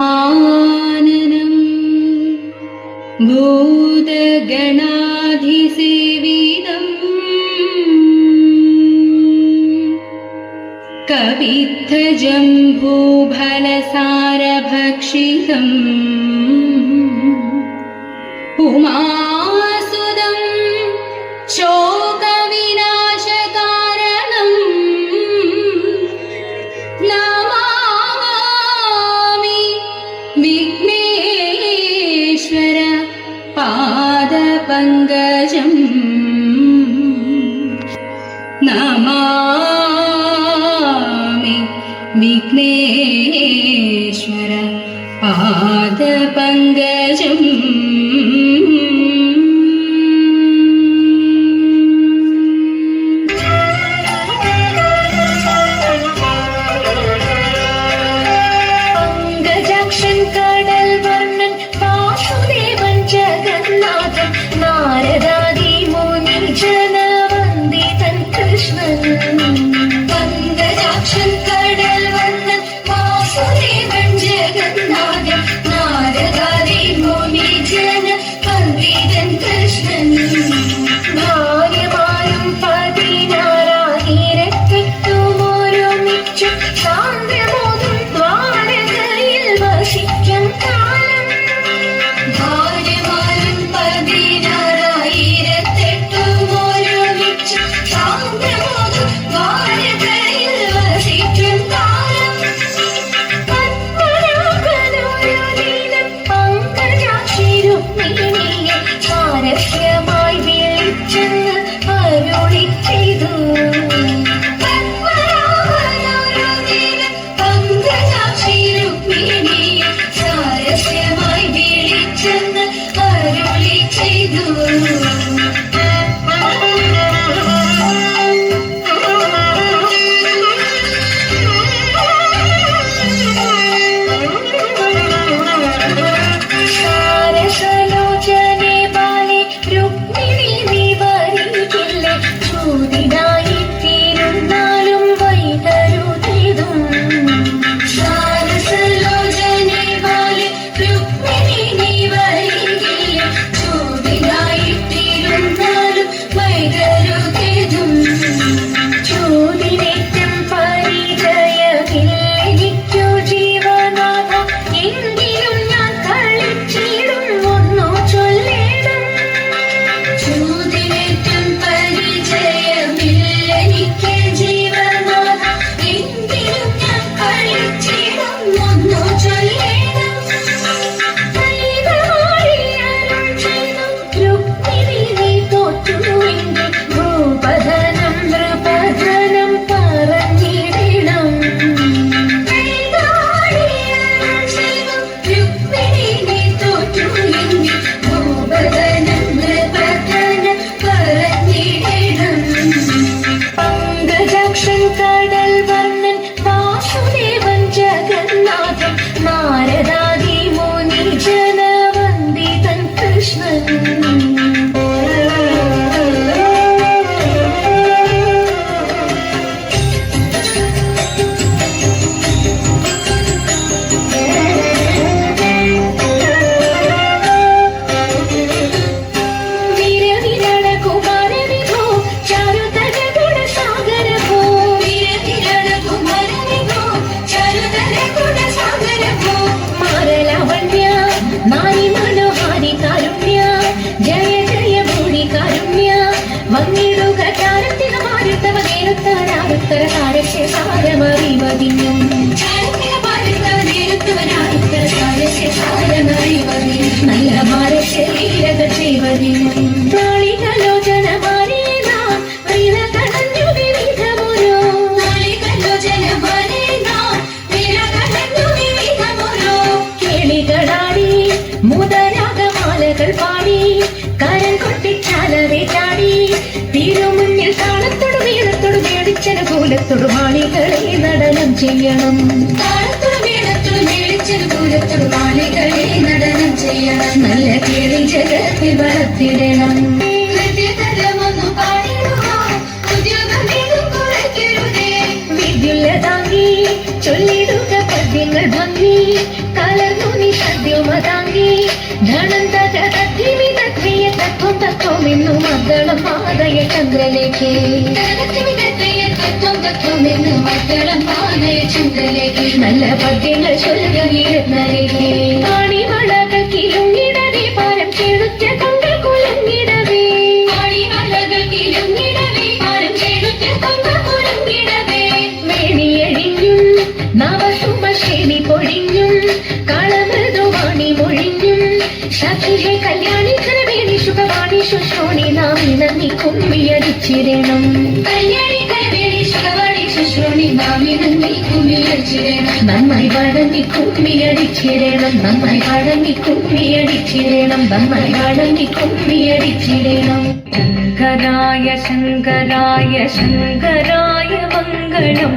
ആനനം ഭൂതഗണാധിസേവിതം കവിത്തജംഭൂഫലസാരഭക്ഷിതം ഉമാസുതം ശോകവിനാശകാരണം നമാമി വിഘ്നേശ്വര പാദപങ്കജം നമാമി വിഘ്നേശ്വര പാദപങ്കജം മുതരാഗമാലകൾ പാടി കരൻ കൊട്ടിച്ചാലവേ ചാടി തിരുമുന്നിൽ താളത്തോട് വീണത്തോട് മേടിച്ചനുകൂലത്തോട് മാളികളെ നടനം ചെയ്യണം. താളത്തോട് വീണത്തോട് മേടിച്ചനുകൂലത്തോട് മാളികളെ നടനം ചെയ്യണം. നല്ല കേളി ജഗത്തിൽ വളർത്തിടണം. വിദ്യുല്ല താങ്ങി ചൊല്ലിടുക പദ്യങ്ങൾ സുമതാംഗി ധനന്തക തദ്ധിമി തദ്ധിയ തത്വം തത്വം ഇന്നു മദ്ദളം പാതയ ചന്ദ്രലേക്ക് നല്ല പദ്യങ്ങൾ ചൊല്ലുകയിടുന്നരേക്ക് ആണിമളകൾ കിലുങ്ങിടവേ പാരം കേളുറ്റ കൊങ്കൾ കുലുങ്ങിടവേ ആണിമളകൾ കിലുങ്ങിടവേ പാരം കേളുറ്റ കൊങ്കൾ കുലുങ്ങിടവേ മേണിയഴിഞ്ഞും നവസുമശേണി പൊഴിഞ്ഞും കളമൃദുവാണി മൊഴിഞ്ഞും സഖിഹേ കല്യാണി കരവേണി ശുഭവാണി ശുശ്രോണി നാം ഇണങ്ങി കുമ്മിയടിച്ചിരണം കല്യാണി കരവേണി ശുഭവാണി ശുശ്രോണി നാം ഇണങ്ങി കുമ്മിയടിച്ചിരണം നന്നായി വഴങ്ങി കുമ്മിയടിച്ചിരണം നന്നായി വഴങ്ങി കുമ്മിയടിച്ചിരണം നന്നായി വഴങ്ങി കുമ്മിയടിച്ചിരണം ശങ്കരായ ശങ്കരായ ശങ്കരായ മംഗളം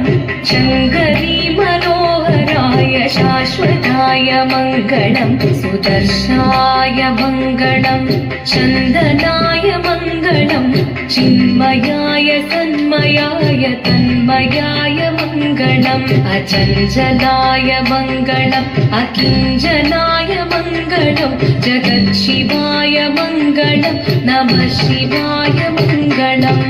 ശങ്കരീ മനോഹരായ ശാശ്വതായ മംഗളം സുദർശായ മംഗളം ചന്ദനായ മംഗളം ചിന്മയായ തന്മയായ തന്മയായ മംഗളം അചഞ്ചലായ മംഗളം അകിഞ്ചനായ മംഗളം ജഗത് ശിവായ മംഗളം നമഃ ശിവായ മംഗളം.